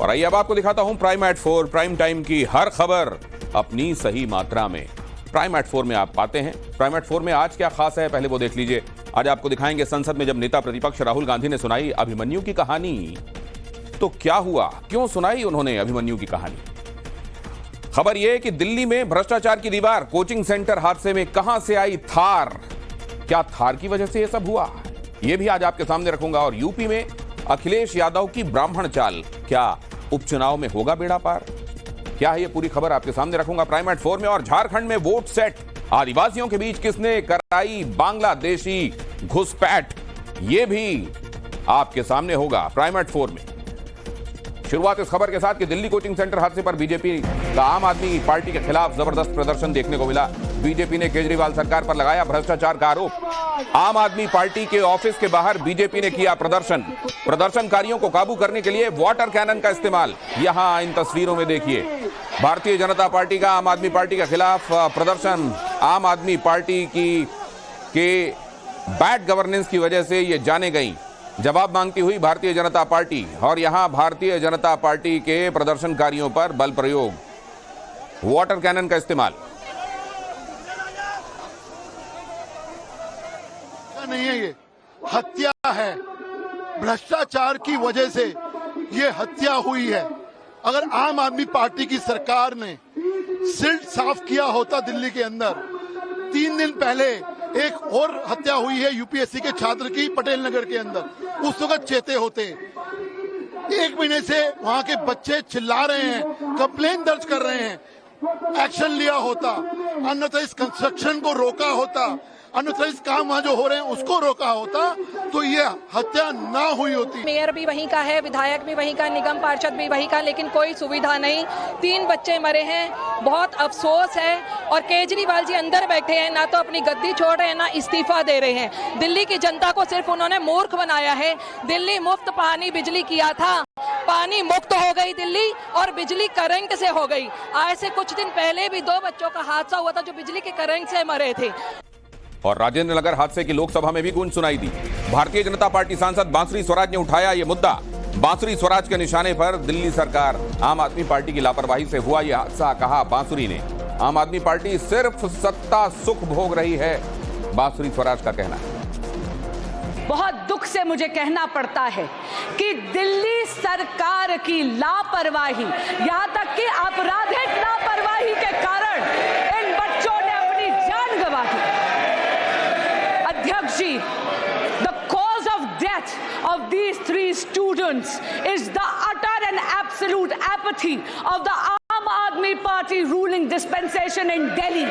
और आइए अब आपको दिखाता हूं प्राइम एट 4 प्राइम टाइम की हर खबर अपनी सही मात्रा में प्राइम एट 4 में आप पाते हैं। प्राइम एट 4 में आज क्या खास है, पहले वो देख लीजिए। आज आपको दिखाएंगे संसद में जब नेता प्रतिपक्ष राहुल गांधी ने सुनाई अभिमन्यु की कहानी। तो क्या हुआ, क्यों सुनाई उन्होंने अभिमन्यु की कहानी। खबर यह कि दिल्ली में भ्रष्टाचार की दीवार, कोचिंग सेंटर हादसे में कहां से आई थार, क्या थार की वजह से यह सब हुआ, यह भी आज आपके सामने रखूंगा। और यूपी में अखिलेश यादव की ब्राह्मण चाल, क्या उपचुनाव में होगा बेड़ा पार, क्या है ये पूरी खबर आपके सामने रखूंगा प्राइम एट 4 में। और झारखंड में वोट सेट, आदिवासियों के बीच किसने कराई बांग्लादेशी घुसपैठ, ये भी आपके सामने होगा प्राइम एट 4 में। शुरुआत इस खबर के साथ कि दिल्ली कोचिंग सेंटर हादसे पर बीजेपी का आम आदमी पार्टी के खिलाफ जबरदस्त प्रदर्शन देखने को मिला। बीजेपी ने केजरीवाल सरकार पर लगाया भ्रष्टाचार का आरोप। आम आदमी पार्टी के ऑफिस के बाहर बीजेपी ने किया प्रदर्शन। प्रदर्शनकारियों को काबू करने के लिए वाटर कैनन का इस्तेमाल, यहां इन तस्वीरों में देखिए। भारतीय जनता पार्टी का आम आदमी पार्टी के खिलाफ प्रदर्शन। आम आदमी पार्टी के बैड गवर्नेंस की वजह से ये जाने गई, जवाब मांगती हुई भारतीय जनता पार्टी। और यहां भारतीय जनता पार्टी के प्रदर्शनकारियों पर बल प्रयोग, वाटर कैनन का इस्तेमाल। नहीं है, ये हत्या है, भ्रष्टाचार की वजह से ये हत्या हुई है। अगर आम आदमी पार्टी की सरकार ने सिल्ट साफ किया होता दिल्ली के अंदर, 3 दिन पहले एक और हत्या हुई है यूपीएससी के छात्र की पटेल नगर के अंदर, उस वक्त चेते होते। 1 महीने से वहां के बच्चे चिल्ला रहे हैं, कंप्लेन दर्ज कर रहे हैं, एक्शन लिया होता, अन्यथा इस कंस्ट्रक्शन को रोका होता, अन्यथा इस काम वहाँ जो हो रहे हैं उसको रोका होता, तो ये हत्या ना हुई होती। मेयर भी वहीं का है, विधायक भी वहीं का, निगम पार्षद भी वहीं का, लेकिन कोई सुविधा नहीं। 3 बच्चे मरे हैं, बहुत अफसोस है। और केजरीवाल जी अंदर बैठे हैं, ना तो अपनी गद्दी छोड़ रहे हैं, ना इस्तीफा दे रहे हैं। दिल्ली की जनता को सिर्फ उन्होंने मूर्ख बनाया है। दिल्ली मुफ्त पानी बिजली किया था, पानी मुक्त हो गई दिल्ली, और बिजली करंट से हो गई। आज से कुछ दिन पहले भी 2 बच्चों का हादसा हुआ था जो बिजली के करंट से मरे थे। और राजेंद्र नगर हादसे की लोकसभा में भी गूंज सुनाई दी। भारतीय जनता पार्टी सांसद बांसुरी स्वराज ने उठाया यह मुद्दा। बांसुरी स्वराज के निशाने पर दिल्ली सरकार, आम आदमी पार्टी की लापरवाही से हुआ यह हादसा, कहा बांसुरी ने। आम आदमी पार्टी सिर्फ सत्ता सुख भोग रही है, बांसुरी स्वराज का कहना है। बहुत दुख से मुझे कहना पड़ता है कि दिल्ली सरकार की लापरवाही, यहां तक कि आपराधिक लापरवाही के कारण इन बच्चों ने अपनी जान गंवा दी। अध्यक्ष जी, the cause of death of these 3 students is the utter and absolute apathy of the Aam Aadmi Party ruling dispensation in Delhi.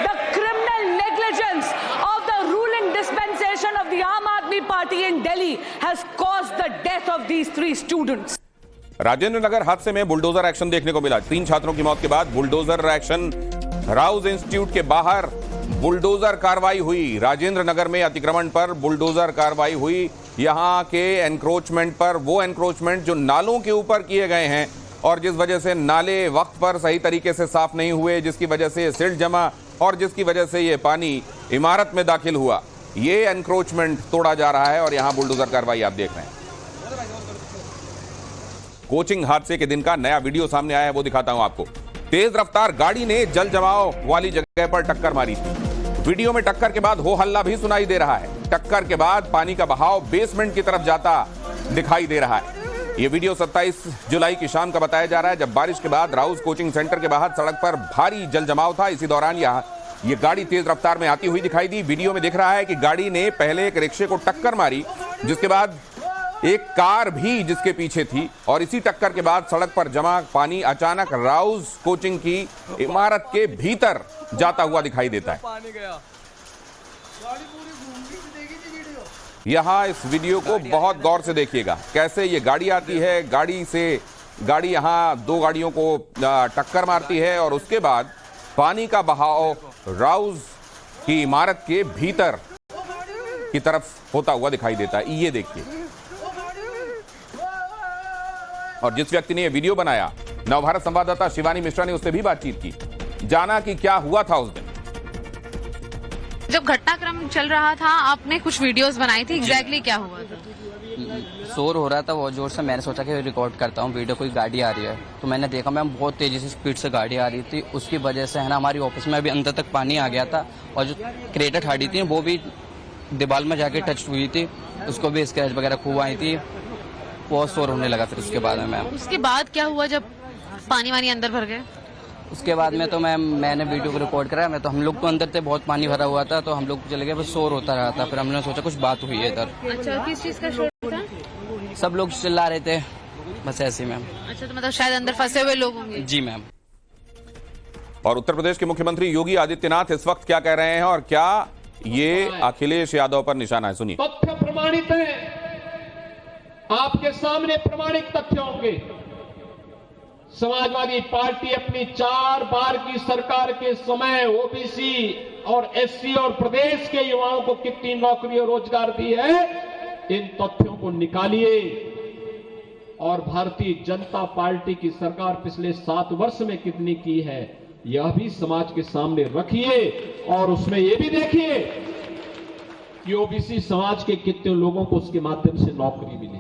The criminal negligence of the ruling dispensation of the Aam Aadmi Party in Delhi has caused the death of these 3 students. Rajendra Nagar हादसे में bulldozer action देखने को मिला। 3 छात्रों की मौत के बाद बुलडोजर एक्शन, राउज इंस्टीट्यूट के बाहर बुलडोजर कार्रवाई हुई। राजेंद्र नगर में अतिक्रमण पर बुलडोजर कार्रवाई हुई। यहां के एनक्रोचमेंट पर, वो एनक्रोचमेंट जो नालों के ऊपर किए गए हैं और जिस वजह से नाले वक्त पर सही तरीके से साफ नहीं हुए, जिसकी वजह से सिल्ट जमा और जिसकी वजह से ये पानी इमारत में दाखिल हुआ, ये एनक्रोचमेंट तोड़ा जा रहा है और यहां बुलडोजर कार्रवाई आप देख रहे हैं। कोचिंग हादसे के दिन का नया वीडियो सामने आया है, वो दिखाता हूं आपको। तेज रफ्तार गाड़ी ने जल जमाव वाली जगह पर टक्कर मारी थी। वीडियो में टक्कर के बाद हो हल्ला भी सुनाई दे रहा है। टक्कर के बाद पानी का बहाव बेसमेंट की तरफ जाता दिखाई दे रहा है। यह वीडियो 27 जुलाई की शाम का बताया जा रहा है, जब बारिश के बाद राउज कोचिंग सेंटर के बाहर सड़क पर भारी जल जमाव था। इसी दौरान ये गाड़ी तेज रफ्तार में आती हुई दिखाई दी। वीडियो में दिख रहा है कि गाड़ी ने पहले एक रिक्शे को टक्कर मारी, जिसके बाद एक कार भी जिसके पीछे थी, और इसी टक्कर के बाद सड़क पर जमा पानी अचानक राउज कोचिंग की इमारत के भीतर जाता हुआ दिखाई देता है। यहां इस वीडियो को बहुत गौर से देखिएगा, कैसे ये गाड़ी आती है, गाड़ी यहां 2 गाड़ियों को टक्कर मारती है और उसके बाद पानी का बहाव राउज की इमारत के भीतर की तरफ होता हुआ दिखाई देता है। ये देखिए, और जिस व्यक्ति ने यह वीडियो बनाया, नवभारत संवाददाता शिवानी मिश्रा ने उससे भी बातचीत की, जाना कि क्या हुआ था उस दिन। जब घटनाक्रम चल रहा था, आपने कुछ वीडियोस बनाई थी, एग्जैक्टली क्या हुआ था? शोर हो रहा था बहुत जोर से। मैंने सोचा कि रिकॉर्ड करता हूँ वीडियो, कोई गाड़ी आ रही है तो मैंने देखा मैम बहुत तेज़ी से स्पीड से गाड़ी आ रही थी। उसकी वजह से है ना हमारी ऑफिस में अभी अंदर तक पानी आ गया था और जो क्रेटर खाड़ी थी वो भी दीवार में जाके टच हुई थी, उसको भी स्क्रैच वगैरह खूब आई थी। बहुत शोर होने लगा फिर उसके बाद में मैम। उसके बाद क्या हुआ जब पानी वानी अंदर भर गए? उसके बाद में तो मैंने वीडियो को रिकॉर्ड करा। मैं तो हम लोग तो अंदर थे, बहुत पानी भरा हुआ था तो हम लोग चले गए, बस शोर होता रहा था। फिर हमने सोचा कुछ बात हुई है इधर। अच्छा, किस चीज का शोर था? सब लोग चिल्ला रहे थे, बस ऐसे ही मैम। अच्छा, तो मतलब शायद अंदर फंसे हुए लोग होंगे। जी मैम। और उत्तर प्रदेश के मुख्यमंत्री योगी आदित्यनाथ इस वक्त क्या कह रहे हैं और क्या ये अखिलेश यादव पर निशाना है, सुनिए। तथ्य प्रमाणित है, आपके सामने प्रमाणित तथ्य होंगे। समाजवादी पार्टी अपनी 4 बार की सरकार के समय ओबीसी और एससी और प्रदेश के युवाओं को कितनी नौकरी और रोजगार दी है, इन तथ्यों को निकालिए। और भारतीय जनता पार्टी की सरकार पिछले 7 वर्ष में कितनी की है, यह भी समाज के सामने रखिए। और उसमें यह भी देखिए कि ओबीसी समाज के कितने लोगों को उसके माध्यम से नौकरी मिली,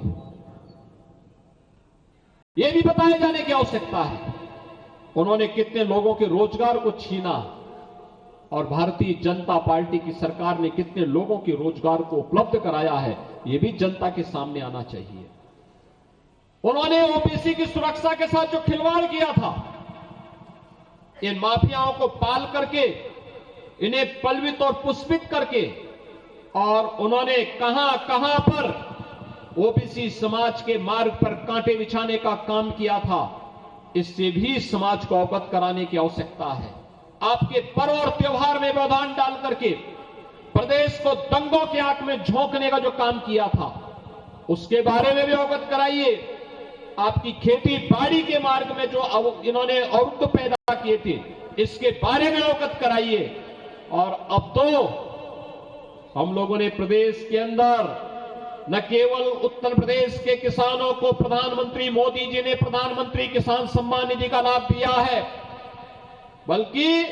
यह भी बताए जाने की आवश्यकता है। उन्होंने कितने लोगों के रोजगार को छीना और भारतीय जनता पार्टी की सरकार ने कितने लोगों के रोजगार को उपलब्ध कराया है, यह भी जनता के सामने आना चाहिए। उन्होंने ओबीसी की सुरक्षा के साथ जो खिलवाड़ किया था, इन माफियाओं को पाल करके, इन्हें पलवित और पुष्पित करके, और उन्होंने कहां कहां पर ओबीसी समाज के मार्ग पर कांटे बिछाने का काम किया था, इससे भी समाज को अवगत कराने की आवश्यकता है। आपके पर्व और त्योहार में व्यवधान डाल करके प्रदेश को दंगों की आंख में झोंकने का जो काम किया था, उसके बारे में भी अवगत कराइए। आपकी खेती बाड़ी के मार्ग में जो इन्होंने अवरुद्ध पैदा किए थे, इसके बारे में अवगत कराइए। और अब तो हम लोगों ने प्रदेश के अंदर न केवल उत्तर प्रदेश के किसानों को प्रधानमंत्री मोदी जी ने प्रधानमंत्री किसान सम्मान निधि का लाभ दिया है, बल्कि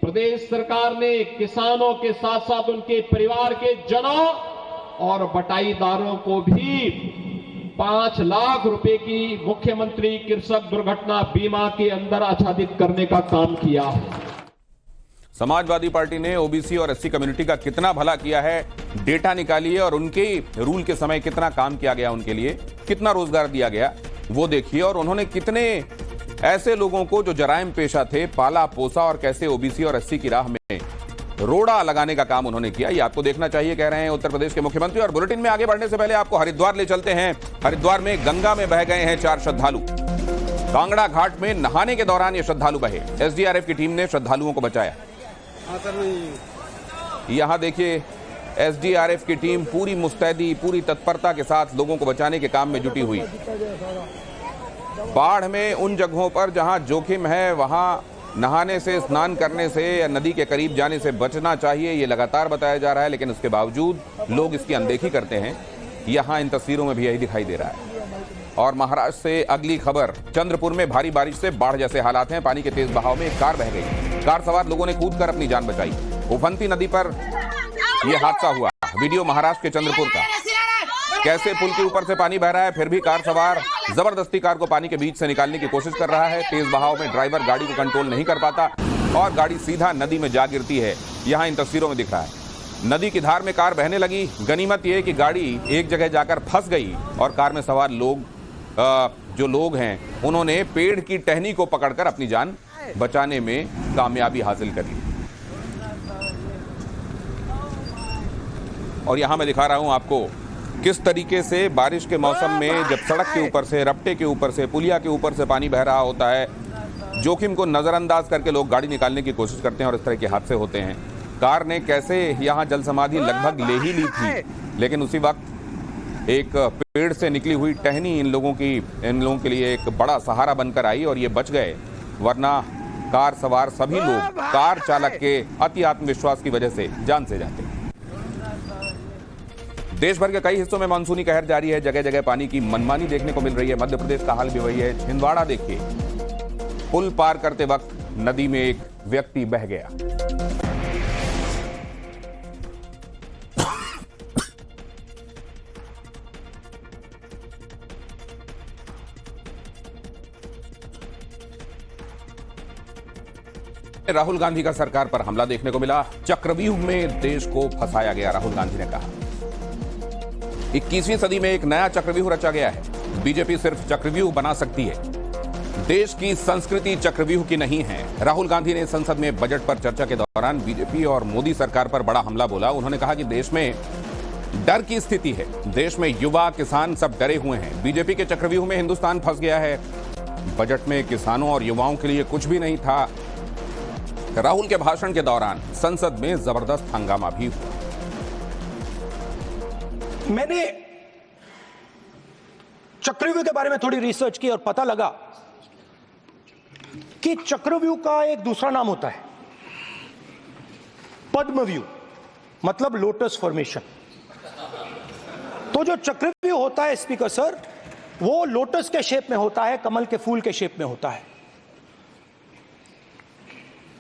प्रदेश सरकार ने किसानों के साथ साथ उनके परिवार के जनों और बटाईदारों को भी 5 लाख रुपए की मुख्यमंत्री कृषक दुर्घटना बीमा के अंदर आच्छादित करने का काम किया है। समाजवादी पार्टी ने ओबीसी और एससी कम्युनिटी का कितना भला किया है, डेटा निकालिए और उनके रूल के समय कितना काम किया गया, उनके लिए कितना रोजगार दिया गया वो देखिए। और उन्होंने कितने ऐसे लोगों को जो जराइम पेशा थे पाला पोसा और कैसे ओबीसी और एससी की राह में रोड़ा लगाने का काम उन्होंने किया, ये आपको देखना चाहिए, कह रहे हैं उत्तर प्रदेश के मुख्यमंत्री। और बुलेटिन में आगे बढ़ने से पहले आपको हरिद्वार ले चलते हैं। हरिद्वार में गंगा में बह गए हैं 4 श्रद्धालु। कांगड़ा घाट में नहाने के दौरान ये श्रद्धालु बहे। एसडीआरएफ की टीम ने श्रद्धालुओं को बचाया। यहां देखिए एसडीआरएफ की टीम पूरी मुस्तैदी, पूरी तत्परता के साथ लोगों को बचाने के काम में जुटी हुई। बाढ़ में उन जगहों पर जहां जोखिम है वहां नहाने से, स्नान करने से या नदी के करीब जाने से बचना चाहिए, ये लगातार बताया जा रहा है, लेकिन उसके बावजूद लोग इसकी अनदेखी करते हैं। यहां इन तस्वीरों में भी यही दिखाई दे रहा है। और महाराष्ट्र से अगली खबर, चंद्रपुर में भारी बारिश से बाढ़ जैसे हालात हैं। पानी के तेज बहाव में एक कार बह गई। कार सवार लोगों ने कूदकर अपनी जान बचाई। उफनती नदी पर यह हादसा हुआ। वीडियो महाराष्ट्र के चंद्रपुर का, कैसे पुल के ऊपर से पानी बह रहा है, फिर भी कार सवार जबरदस्ती कार को पानी के बीच से निकालने की कोशिश कर रहा है। तेज बहाव में ड्राइवर गाड़ी को कंट्रोल नहीं कर पाता और गाड़ी सीधा नदी में जा गिरती है। यहां इन तस्वीरों में दिख रहा है। नदी की धार में कार बहने लगी। गनीमत यह कि गाड़ी एक जगह जाकर फंस गई और कार में सवार लोग जो लोग हैं उन्होंने पेड़ की टहनी को पकड़कर अपनी जान बचाने में कामयाबी हासिल कर ली। और यहां मैं दिखा रहा हूं आपको किस तरीके से बारिश के मौसम में जब सड़क के ऊपर से, रपटे के ऊपर से, पुलिया के ऊपर से पानी बह रहा होता है, जोखिम को नजरअंदाज करके लोग गाड़ी निकालने की कोशिश करते हैं और इस तरह के हादसे होते हैं। कार ने कैसे यहां जल समाधि लगभग ले ही ली थी, लेकिन उसी वक्त एक पेड़ से निकली हुई टहनी इन लोगों के लिए एक बड़ा सहारा बनकर आई और ये बच गए, वरना कार सवार सभी लोग कार चालक के अति आत्मविश्वास की वजह से जान से जाते। देश भर के कई हिस्सों में मानसूनी कहर जारी है। जगह जगह पानी की मनमानी देखने को मिल रही है। मध्य प्रदेश का हाल भी वही है। छिंदवाड़ा देखिए, पुल पार करते वक्त नदी में एक व्यक्ति बह गया। राहुल गांधी का सरकार पर हमला देखने को मिला। चक्रव्यूह में देश को फंसाया गया, राहुल गांधी ने कहा। 21वीं सदी में एक नया चक्रव्यूह रचा गया है। बीजेपी सिर्फ चक्रव्यूह बना सकती है, देश की संस्कृति चक्रव्यूह की नहीं है। राहुल गांधी ने संसद में बजट पर चर्चा के दौरान बीजेपी और मोदी सरकार पर बड़ा हमला बोला। उन्होंने कहा कि देश में डर की स्थिति है, देश में युवा किसान सब डरे हुए हैं। बीजेपी के चक्रव्यूह में हिंदुस्तान फंस गया है। बजट में किसानों और युवाओं के लिए कुछ भी नहीं था। राहुल के भाषण के दौरान संसद में जबरदस्त हंगामा भी हुआ। मैंने चक्रव्यूह के बारे में थोड़ी रिसर्च की और पता लगा कि चक्रव्यूह का एक दूसरा नाम होता है पद्मव्यूह, मतलब लोटस फॉर्मेशन। तो जो चक्रव्यूह होता है स्पीकर सर, वो लोटस के शेप में होता है, कमल के फूल के शेप में होता है।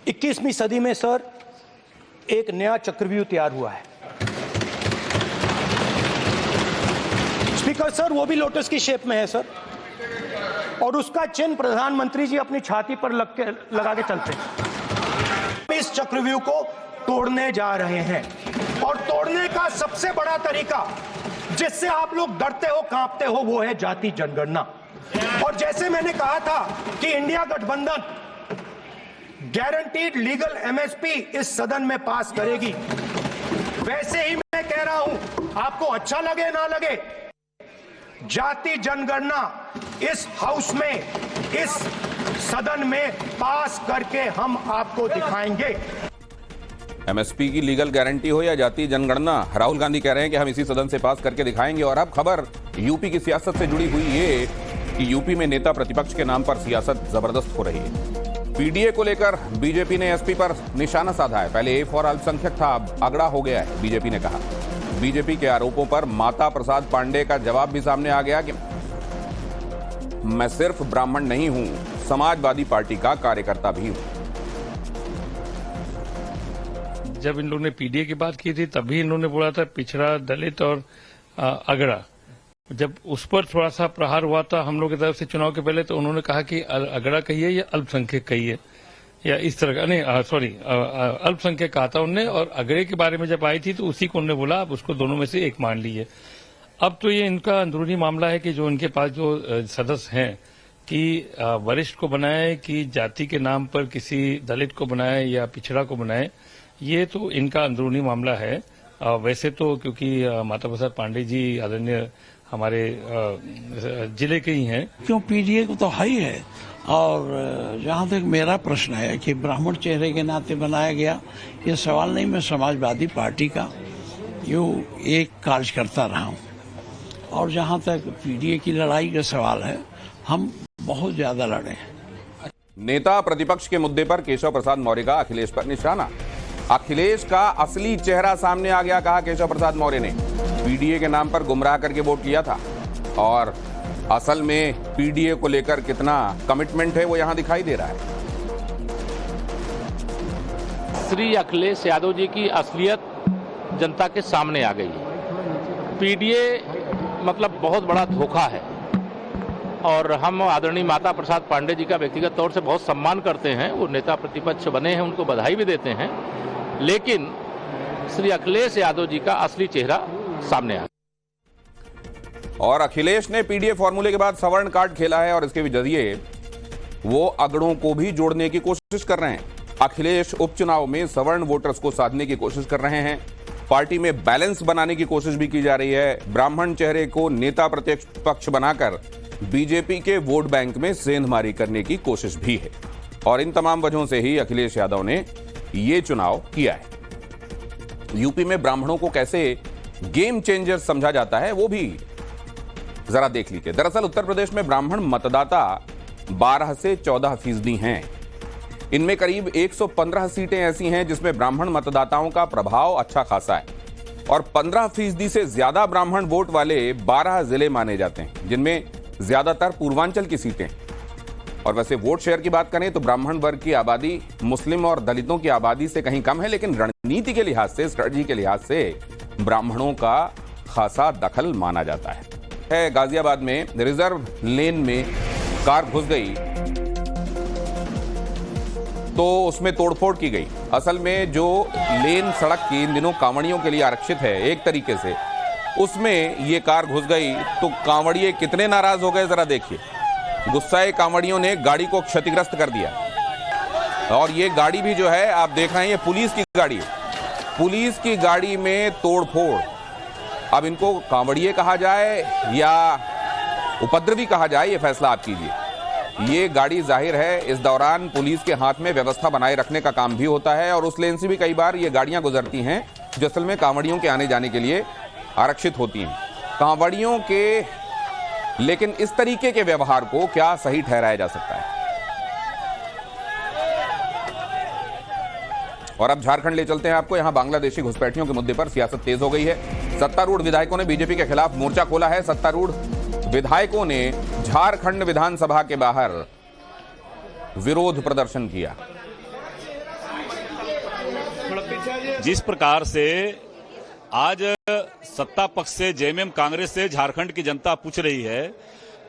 21वीं सदी में सर एक नया चक्रव्यूह तैयार हुआ है स्पीकर सर, वो भी लोटस की शेप में है सर, और उसका चिन्ह प्रधानमंत्री जी अपनी छाती पर लगा के चलते हैं। इस चक्रव्यूह को तोड़ने जा रहे हैं, और तोड़ने का सबसे बड़ा तरीका जिससे आप लोग डरते हो, कांपते हो, वो है जाति जनगणना। और जैसे मैंने कहा था कि इंडिया गठबंधन गारंटीड लीगल एमएसपी इस सदन में पास करेगी, वैसे ही मैं कह रहा हूं, आपको अच्छा लगे ना लगे, जाति जनगणना इस हाउस में, इस सदन में पास करके हम आपको दिखाएंगे। एमएसपी की लीगल गारंटी हो या जाति जनगणना, राहुल गांधी कह रहे हैं कि हम इसी सदन से पास करके दिखाएंगे। और अब खबर यूपी की सियासत से जुड़ी हुई ये कि यूपी में नेता प्रतिपक्ष के नाम पर सियासत जबरदस्त हो रही है। पीडीए को लेकर बीजेपी ने एसपी पर निशाना साधा है। पहले ए फॉर अल्पसंख्यक था, अब अगड़ा हो गया है, बीजेपी ने कहा। बीजेपी के आरोपों पर माता प्रसाद पांडे का जवाब भी सामने आ गया कि मैं सिर्फ ब्राह्मण नहीं हूं, समाजवादी पार्टी का कार्यकर्ता भी हूं। जब इन लोगों ने पीडीए की बात की थी तभी इन्होंने बोला था पिछड़ा, दलित और अगड़ा। जब उस पर थोड़ा सा प्रहार हुआ था हम लोग की तरफ से चुनाव के पहले, तो उन्होंने कहा कि अगड़ा कहिए या अल्पसंख्यक कहिए, या इस तरह का नहीं, सॉरी, अल्पसंख्यक कहा था उनने। और अगड़े के बारे में जब आई थी तो उसी को उन्होंने बोला, आप उसको दोनों में से एक मान लीजिए। अब तो ये इनका अंदरूनी मामला है कि जो इनके पास जो सदस्य हैं कि वरिष्ठ को बनाए कि जाति के नाम पर किसी दलित को बनाए या पिछड़ा को बनाए, ये तो इनका अंदरूनी मामला है। वैसे तो क्योंकि माता प्रसाद पांडे जी आदरणीय हमारे जिले के ही हैं, क्यों पीडीए को तो हाई है। और जहाँ तक मेरा प्रश्न है कि ब्राह्मण चेहरे के नाते बनाया गया, ये सवाल नहीं, मैं समाजवादी पार्टी का एक कार्यकर्ता रहा हूँ। और जहाँ तक पीडीए की लड़ाई का सवाल है, हम बहुत ज्यादा लड़े हैं। नेता प्रतिपक्ष के मुद्दे पर केशव प्रसाद मौर्य का अखिलेश पर निशाना। अखिलेश का असली चेहरा सामने आ गया, कहा केशव प्रसाद मौर्य ने पीडीए के नाम पर गुमराह करके वोट किया था, और असल में पीडीए को लेकर कितना कमिटमेंट है वो यहां दिखाई दे रहा है। श्री अखिलेश यादव जी की असलियत जनता के सामने आ गई है। पीडीए मतलब बहुत बड़ा धोखा है, और हम आदरणीय माता प्रसाद पांडे जी का व्यक्तिगत तौर से बहुत सम्मान करते हैं। वो नेता प्रतिपक्ष बने हैं, उनको बधाई भी देते हैं, लेकिन श्री अखिलेश यादव जी का असली चेहरा सामने आ। और अखिलेश ने पीडीए फॉर्मूले के बाद सवर्ण कार्ड खेला है, और इसके जरिए वो अगड़ों को भी जोड़ने की कोशिश कर रहे हैं। अखिलेश उपचुनाव में सवर्ण वोटर्स को साधने की कोशिश कर रहे हैं। पार्टी में बैलेंस बनाने की कोशिश भी की जा रही है। ब्राह्मण चेहरे को नेता प्रतिपक्ष बनाकर बीजेपी के वोट बैंक में सेंधमारी करने की कोशिश भी है। और इन तमाम वजहों से ही अखिलेश यादव ने ये चुनाव किया है। यूपी में ब्राह्मणों को कैसे गेम चेंजर समझा जाता है वो भी जरा देख लीजिए। दरअसल उत्तर प्रदेश में ब्राह्मण मतदाता 12 से 14% हैं। इनमें करीब 115 सीटें ऐसी हैं जिसमें ब्राह्मण मतदाताओं का प्रभाव अच्छा खासा है, और 15% से ज्यादा ब्राह्मण वोट वाले 12 जिले माने जाते हैं, जिनमें ज्यादातर पूर्वांचल की सीटें। और वैसे वोट शेयर की बात करें तो ब्राह्मण वर्ग की आबादी मुस्लिम और दलितों की आबादी से कहीं कम है, लेकिन रणनीति के लिहाज से, स्ट्रेटजी के लिहाज से ब्राह्मणों का खासा दखल माना जाता है। गाजियाबाद में रिजर्व लेन में कार घुस गई तो उसमें तोड़फोड़ की गई। असल में जो लेन सड़क की इन दिनों कांवड़ियों के लिए आरक्षित है एक तरीके से, उसमें ये कार घुस गई तो कांवड़िए कितने नाराज हो गए जरा देखिए। गुस्साए कांवड़ियों ने गाड़ी को क्षतिग्रस्त कर दिया और ये गाड़ी भी जो है आप देख रहे हैं ये पुलिस की गाड़ी है। पुलिस की गाड़ी में तोड़फोड़। अब इनको कांवड़िए कहा जाए या उपद्रवी कहा जाए ये फैसला आप कीजिए। ये गाड़ी जाहिर है इस दौरान पुलिस के हाथ में व्यवस्था बनाए रखने का काम भी होता है और उस लेन से भी कई बार ये गाड़ियां गुजरती हैं जो असल में कांवड़ियों के आने जाने के लिए आरक्षित होती हैं। कांवड़ियों के लेकिन इस तरीके के व्यवहार को क्या सही ठहराया जा सकता है? और अब झारखंड ले चलते हैं आपको। यहां बांग्लादेशी घुसपैठियों के मुद्दे पर सियासत तेज हो गई है। सत्तारूढ़ विधायकों ने बीजेपी के खिलाफ मोर्चा खोला है। सत्तारूढ़ विधायकों ने झारखंड विधानसभा के बाहर विरोध प्रदर्शन किया। जिस प्रकार से आज सत्ता पक्ष से जेएमएम कांग्रेस से झारखंड की जनता पूछ रही है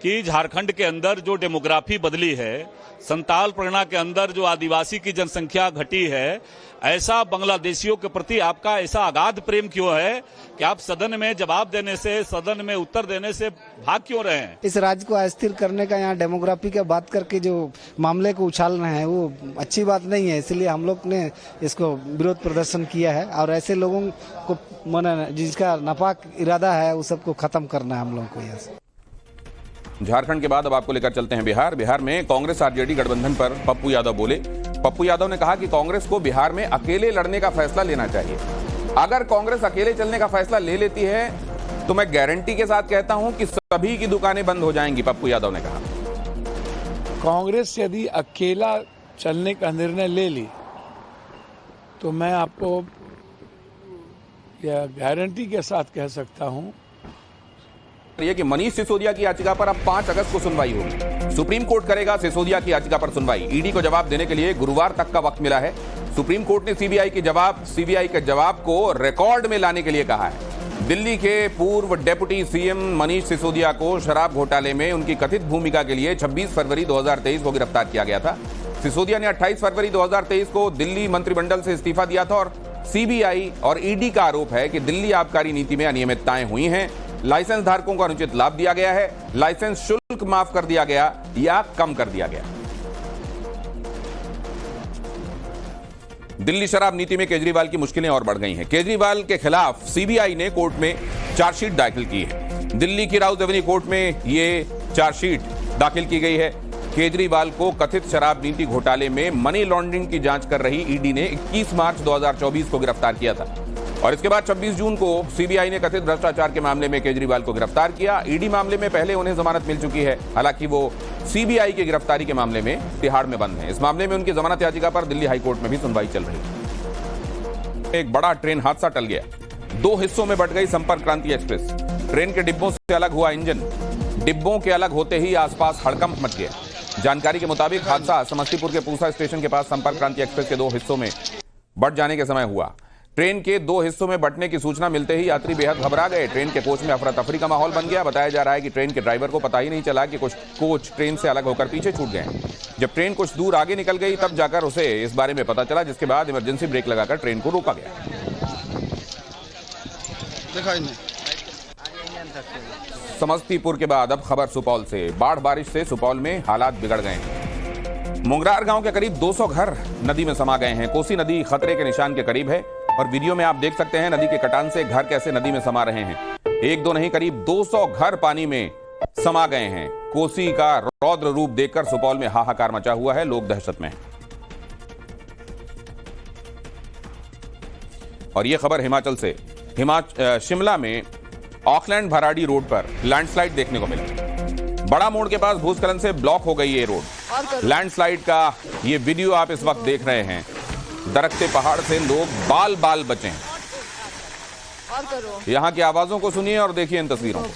कि झारखंड के अंदर जो डेमोग्राफी बदली है, संताल परगना के अंदर जो आदिवासी की जनसंख्या घटी है, ऐसा बांग्लादेशियों के प्रति आपका ऐसा अगाध प्रेम क्यों है कि आप सदन में जवाब देने से, सदन में उत्तर देने से भाग क्यों रहे हैं? इस राज्य को अस्थिर करने का यहाँ डेमोग्राफी का बात करके जो मामले को उछाल रहे हैं वो अच्छी बात नहीं है, इसलिए हम लोग ने इसको विरोध प्रदर्शन किया है और ऐसे लोगों को माने जिसका नापाक इरादा है वो सबको खत्म करना है हम लोगों को यहाँ से। झारखंड के बाद अब आपको लेकर चलते हैं बिहार। बिहार में कांग्रेस आरजेडी गठबंधन पर पप्पू यादव बोले। पप्पू यादव ने कहा कि कांग्रेस को बिहार में अकेले लड़ने का फैसला लेना चाहिए। अगर कांग्रेस अकेले चलने का फैसला ले लेती है तो मैं गारंटी के साथ कहता हूं कि सभी की दुकानें बंद हो जाएंगी, पप्पू यादव ने कहा। कांग्रेस यदि अकेला चलने का निर्णय ले ली तो मैं आपको यह गारंटी के साथ कह सकता हूं यह कि मनीष सिसोदिया की याचिका पर अब 5 अगस्त को सुनवाई होगी। सुप्रीम कोर्ट करेगा सिसोदिया की याचिका पर सुनवाई। ईडी को जवाब देने के लिए गुरुवार तक का वक्त मिला है। सुप्रीम कोर्ट ने सीबीआई के जवाब को रिकॉर्ड में लाने के लिए कहा है। दिल्ली के पूर्व डेप्यूटी सीएम मनीष सिसोदिया को शराब घोटाले में उनकी कथित भूमिका के लिए 26 फरवरी 2023 को गिरफ्तार किया गया था। सिसोदिया ने 28 फरवरी 2023 को दिल्ली मंत्रिमंडल से इस्तीफा दिया था और सीबीआई और ईडी का आरोप है कि दिल्ली आबकारी नीति में अनियमितताएं हुई हैं। लाइसेंस धारकों को अनुचित लाभ दिया गया है, लाइसेंस शुल्क माफ कर दिया गया या कम कर दिया गया। दिल्ली शराब नीति में केजरीवाल की मुश्किलें और बढ़ गई हैं। केजरीवाल के खिलाफ सीबीआई ने कोर्ट में चार्जशीट दाखिल की है। दिल्ली की राउज एवेन्यू कोर्ट में यह चार्जशीट दाखिल की गई है। केजरीवाल को कथित शराब नीति घोटाले में मनी लॉन्ड्रिंग की जांच कर रही ईडी ने 21 मार्च 2024 को गिरफ्तार किया था और इसके बाद 26 जून को सीबीआई ने कथित भ्रष्टाचार के मामले में केजरीवाल को गिरफ्तार किया। ईडी मामले में पहले उन्हें जमानत मिल चुकी है, हालांकि वो सीबीआई की गिरफ्तारी के मामले में तिहाड़ में बंद हैं। इस मामले में उनकी जमानत याचिका पर दिल्ली हाईकोर्ट में भी सुनवाई चल रही है। एक बड़ा ट्रेन हादसा टल गया। 2 हिस्सों में बंट गई संपर्क क्रांति एक्सप्रेस। ट्रेन के डिब्बों से अलग हुआ इंजन। डिब्बों के अलग होते ही आसपास हड़कंप मच गया। जानकारी के मुताबिक हादसा समस्तीपुर के पूसा स्टेशन के पास संपर्क क्रांति एक्सप्रेस के 2 हिस्सों में बंट जाने के समय हुआ। ट्रेन के 2 हिस्सों में बंटने की सूचना मिलते ही यात्री बेहद घबरा गए। ट्रेन के कोच में अफरा तफरी का माहौल बन गया। बताया जा रहा है कि ट्रेन के ड्राइवर को पता ही नहीं चला कि कुछ कोच ट्रेन से अलग होकर पीछे छूट गए। जब ट्रेन कुछ दूर आगे निकल गई तब जाकर उसे इस बारे में पता चला, जिसके बाद इमरजेंसी ब्रेक लगाकर ट्रेन को रोका गया। समस्तीपुर के बाद अब खबर सुपौल से। बाढ़ बारिश से सुपौल में हालात बिगड़ गए हैं। मुंगरार गांव के करीब 200 घर नदी में समा गए हैं। कोसी नदी खतरे के निशान के करीब है और वीडियो में आप देख सकते हैं नदी के कटान से घर कैसे नदी में समा रहे हैं। 1-2 नहीं, करीब 200 घर पानी में समा गए हैं। कोसी का रौद्र रूप देखकर सुपौल में हाहाकार मचा हुआ है। लोग दहशत में हैं। और यह खबर हिमाचल से। शिमला में ऑकलैंड भराड़ी रोड पर लैंडस्लाइड देखने को मिला। बड़ा मोड़ के पास भूस्खलन से ब्लॉक हो गई ये रोड। लैंडस्लाइड का ये वीडियो आप इस वक्त देख रहे हैं। दरकते पहाड़ से लोग बाल बाल बचे हैं। यहां की आवाजों को सुनिए और देखिए इन तस्वीरों को।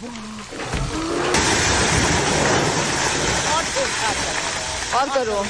और करो।